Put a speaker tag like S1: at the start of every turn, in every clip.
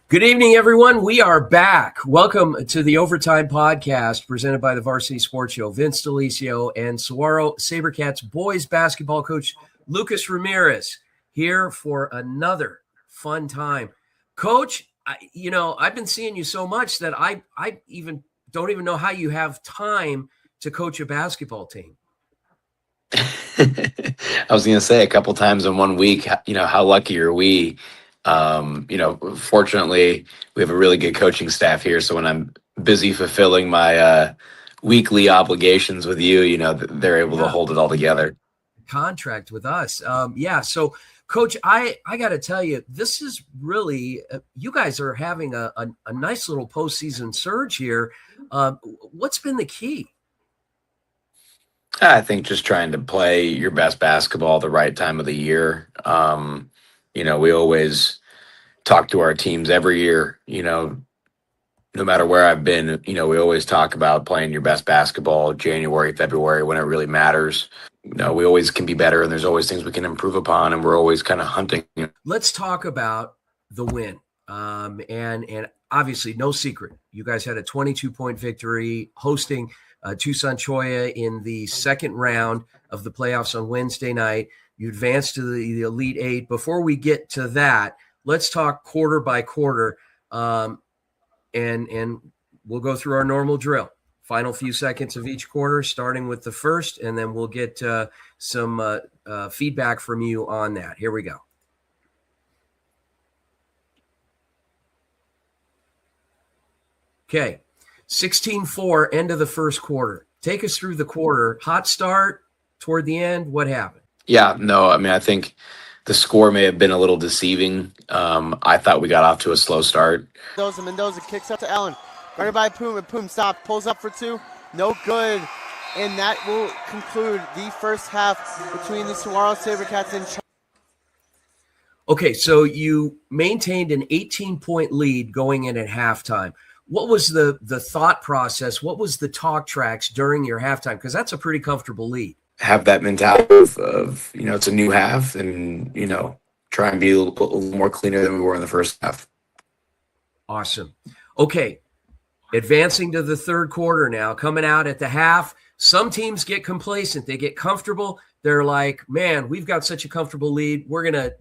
S1: Good evening, everyone. We are back. Welcome to the Overtime Podcast presented by the Varsity Sports Show. Vince DeLisio and Saguaro SaberCats boys basketball coach Lucas Ramirez here for another fun time. Coach, I've been seeing you so much that I even don't even know how you have time to coach a basketball team.
S2: I was going to say a couple times in 1 week, how lucky are we? Fortunately, we have a really good coaching staff here. So when I'm busy fulfilling my weekly obligations with you, they're able to hold it all together.
S1: Contract with us. So Coach, I got to tell you, this is really, you guys are having a nice little postseason surge here. What's been the key?
S2: I think just trying to play your best basketball the right time of the year. We always talk to our teams every year, no matter where I've been, we always talk about playing your best basketball January, February, when it really matters. We always can be better and there's always things we can improve upon, and we're always kind of hunting.
S1: Let's talk about the win. And obviously no secret, you guys had a 22-point victory hosting Tucson Cholla in the second round of the playoffs on Wednesday night. You advanced to the Elite Eight. Before we get to that, let's talk quarter by quarter, and we'll go through our normal drill. Final few seconds of each quarter, starting with the first, and then we'll get some feedback from you on that. Here we go. Okay, 16-4, end of the first quarter. Take us through the quarter. Hot start toward the end. What happened?
S2: Yeah, no, I think the score may have been a little deceiving. I thought we got off to a slow start.
S3: Mendoza kicks up to Allen. Right by Poom, and Poom stops, pulls up for two. No good. And that will conclude the first half between the Saguaro SaberCats and
S1: Okay, so you maintained an 18-point lead going in at halftime. What was the thought process? What was the talk tracks during your halftime? Because that's a pretty comfortable lead.
S2: Have that mentality of it's a new half, and, try and be a little more cleaner than we were in the first half.
S1: Awesome. Okay, advancing to the third quarter now, coming out at the half. Some teams get complacent. They get comfortable. They're like, man, we've got such a comfortable lead. We're going to,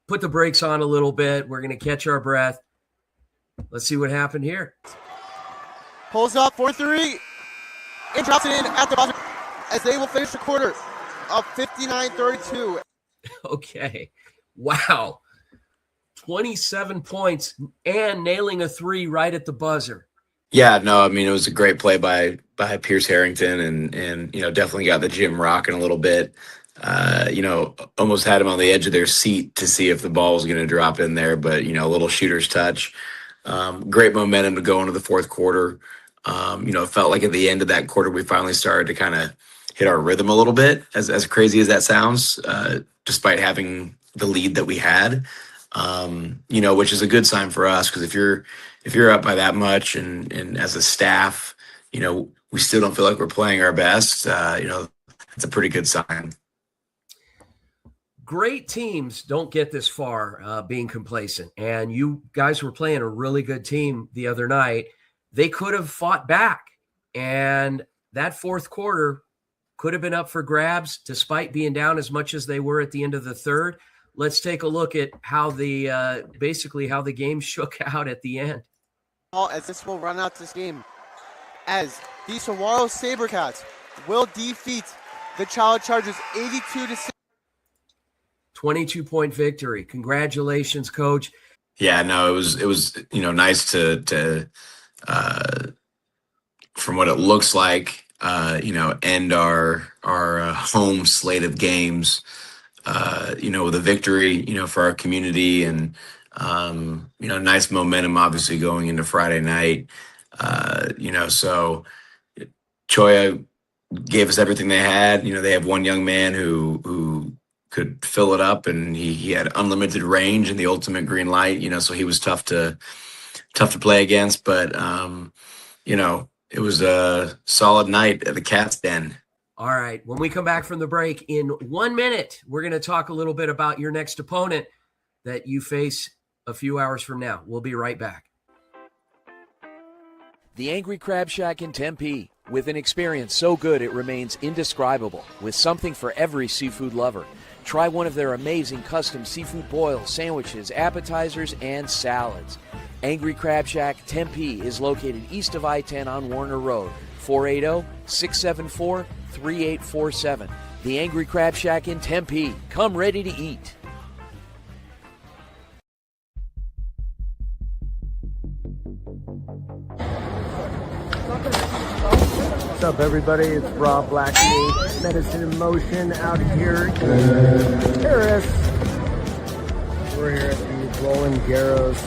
S1: put the brakes on a little bit. We're going to catch our breath. Let's see what happened here.
S3: Pulls up 4-3 and drops it in at the buzzer as they will finish the quarter of 59-32.
S1: Okay. Wow. 27 points and nailing a three right at the buzzer.
S2: Yeah, no, it was a great play by Pierce Harrington, and definitely got the gym rocking a little bit. Almost had him on the edge of their seat to see if the ball was going to drop in there, but a little shooter's touch. Great momentum to go into the fourth quarter. It felt like at the end of that quarter we finally started to kind of hit our rhythm a little bit, as crazy as that sounds, despite having the lead that we had. Which is a good sign for us, because if you're up by that much and as a staff, we still don't feel like we're playing our best, it's a pretty good sign.
S1: Great teams don't get this far being complacent, and you guys were playing a really good team the other night. They could have fought back, and that fourth quarter could have been up for grabs despite being down as much as they were at the end of the third. Let's take a look at how the game shook out at the end.
S3: As this will run out this game, as the Saguaro SaberCats will defeat the Cholla Chargers 82-6.
S1: 22-point victory. Congratulations, Coach.
S2: Yeah, no, it was nice to from what it looks like, end our home slate of games, with a victory, for our community, and nice momentum obviously going into Friday night. So Cholla gave us everything they had. They have one young man who could fill it up, and he had unlimited range and the ultimate green light, so he was tough to play against, but it was a solid night at the Cat's Den.
S1: All right. When we come back from the break in 1 minute, we're going to talk a little bit about your next opponent that you face a few hours from now. We'll be right back.
S4: The Angry Crab Shack in Tempe, with an experience so good it remains indescribable, with something for every seafood lover. Try one of their amazing custom seafood boils, sandwiches, appetizers, and salads. Angry Crab Shack Tempe is located east of I-10 on Warner Road, 480-674-3847. The Angry Crab Shack in Tempe. Come ready to eat.
S5: What's up, everybody? It's Rob Blackney, Medicine in Motion, out here in Paris. We're here at the Roland Garros.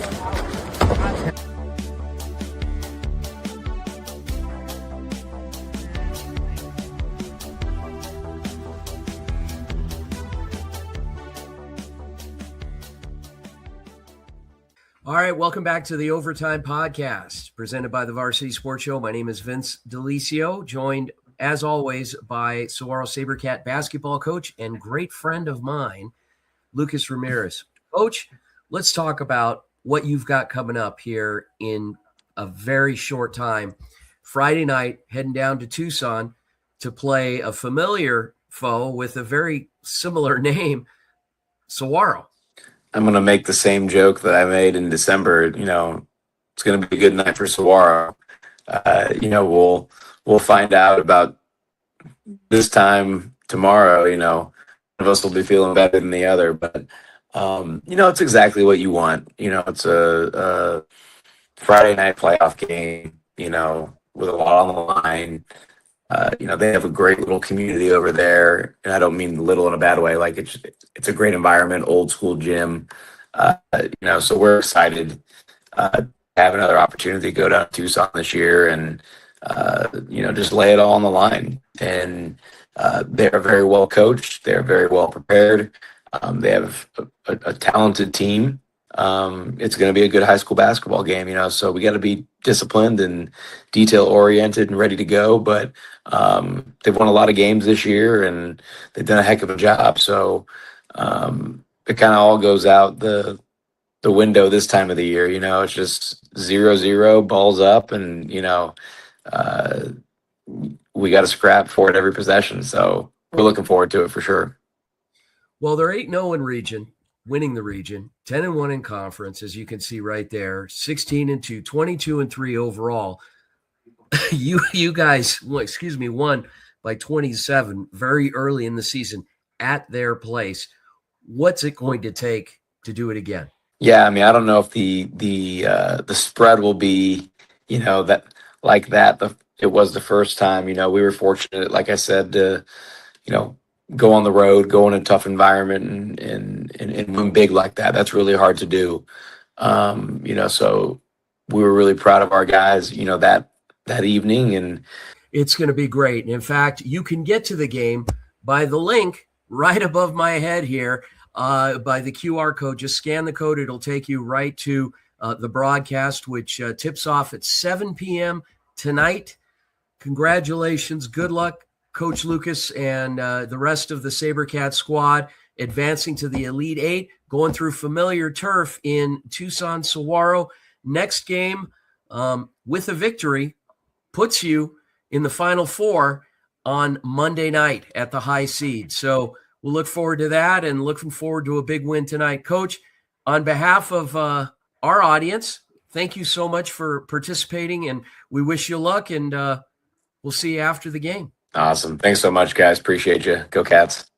S1: All right, welcome back to the Overtime Podcast, presented by the Varsity Sports Show. My name is Vince Delicio, joined, as always, by Saguaro SaberCat basketball coach and great friend of mine, Lucas Ramirez. Coach, let's talk about what you've got coming up here in a very short time. Friday night, heading down to Tucson to play a familiar foe with a very similar name, Saguaro.
S2: I'm going to make the same joke that I made in December. You know, it's going to be a good night for Saguaro. You know, we'll find out about this time tomorrow. You know, one of us will be feeling better than the other, but you know, it's exactly what you want. You know, it's a Friday night playoff game, you know, with a lot on the line. You know, they have a great little community over there, and I don't mean little in a bad way. Like it's a great environment, old school gym. You know, so we're excited to have another opportunity to go down to Tucson this year and you know, just lay it all on the line. And they're very well coached. They're very well prepared. They have a talented team. It's going to be a good high school basketball game, you know, so we got to be disciplined and detail oriented and ready to go. But they've won a lot of games this year and they've done a heck of a job. So it kind of all goes out the window this time of the year. You know, it's just 0-0, balls up, and, you know, we got to scrap for it every possession. So we're looking forward to it for sure.
S1: Well, they're 8-0 in region, winning the region, 10-1 in conference, as you can see right there, 16-2, 22-3 overall. You guys, won by 27 very early in the season at their place. What's it going to take to do it again?
S2: Yeah, I mean, I don't know if the spread will be, you know, that like that. It was the first time. You know, we were fortunate, like I said, to, you know, go on the road, go in a tough environment, and win big like that. That's really hard to do. You know, so we were really proud of our guys, you know, that evening, and
S1: it's going to be great. And in fact, you can get to the game by the link right above my head here, by the QR code. Just scan the code. It'll take you right to the broadcast, which tips off at 7 p.m. tonight. Congratulations. Good luck, Coach Lucas and the rest of the SaberCat squad, advancing to the Elite Eight, going through familiar turf in Tucson, Saguaro. Next game, with a victory, puts you in the Final Four on Monday night at the high seed. So we'll look forward to that and looking forward to a big win tonight. Coach, on behalf of our audience, thank you so much for participating, and we wish you luck, and we'll see you after the game.
S2: Awesome. Thanks so much, guys. Appreciate you. Go Cats.